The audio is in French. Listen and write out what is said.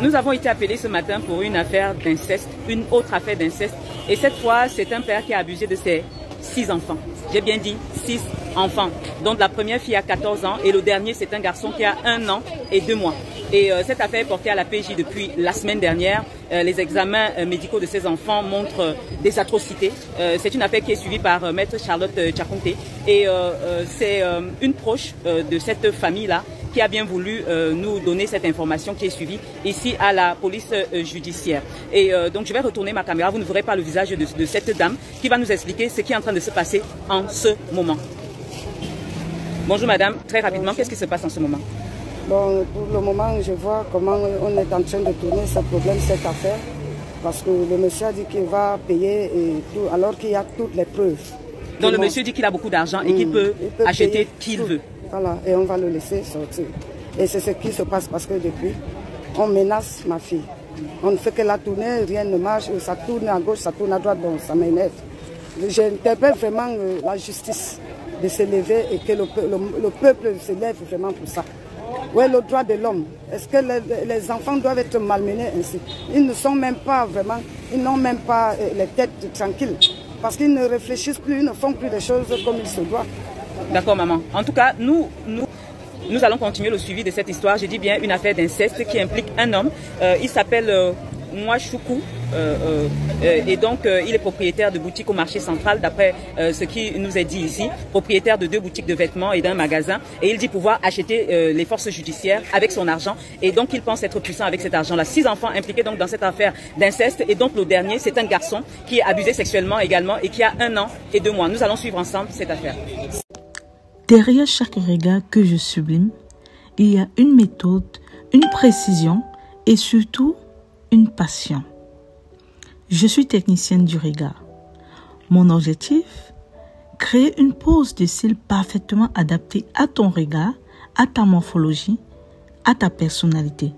Nous avons été appelés ce matin pour une affaire d'inceste, une autre affaire d'inceste. Et cette fois, c'est un père qui a abusé de ses 6 enfants. J'ai bien dit 6 enfants. Donc la première fille a 14 ans et le dernier, c'est un garçon qui a 1 an et 2 mois. Et cette affaire est portée à la PJ depuis la semaine dernière. Les examens médicaux de ces enfants montrent des atrocités. C'est une affaire qui est suivie par Maître Charlotte Tchakounté. Et c'est une proche de cette famille-là qui a bien voulu nous donner cette information qui est suivie ici à la police judiciaire. Et donc je vais retourner ma caméra, vous ne verrez pas le visage de cette dame qui va nous expliquer ce qui est en train de se passer en ce moment. Bonjour madame, très rapidement, qu'est-ce qui se passe en ce moment? Bon, pour le moment, je vois comment on est en train de tourner ce problème, cette affaire, parce que le monsieur a dit qu'il va payer et tout, alors qu'il y a toutes les preuves. Donc le monsieur dit qu'il a beaucoup d'argent et qu'il peut acheter qu'il veut. Voilà, et on va le laisser sortir. Et c'est ce qui se passe parce que depuis, on menace ma fille. On ne fait que la tourner, rien ne marche, ça tourne à gauche, ça tourne à droite, donc ça m'énerve. J'interpelle vraiment la justice de se lever et que le peuple se lève vraiment pour ça. Où est le droit de l'homme? Est-ce que les enfants doivent être malmenés ainsi? Ils ne sont même pas vraiment, ils n'ont même pas les têtes tranquilles. Parce qu'ils ne réfléchissent plus, ils ne font plus les choses comme il se doit. D'accord maman. En tout cas, nous allons continuer le suivi de cette histoire. Je dis bien une affaire d'inceste qui implique un homme. Il s'appelle Mwachoukou. Et donc, il est propriétaire de boutiques au marché central, d'après ce qui nous est dit ici. Propriétaire de 2 boutiques de vêtements et d'un magasin. Et il dit pouvoir acheter les forces judiciaires avec son argent. Et donc, il pense être puissant avec cet argent-là. 6 enfants impliqués donc dans cette affaire d'inceste. Et donc, le dernier, c'est un garçon qui est abusé sexuellement également et qui a 1 an et 2 mois. Nous allons suivre ensemble cette affaire. Derrière chaque regard que je sublime, il y a une méthode, une précision et surtout une passion. Je suis technicienne du regard. Mon objectif, créer une pose de cils parfaitement adaptée à ton regard, à ta morphologie, à ta personnalité.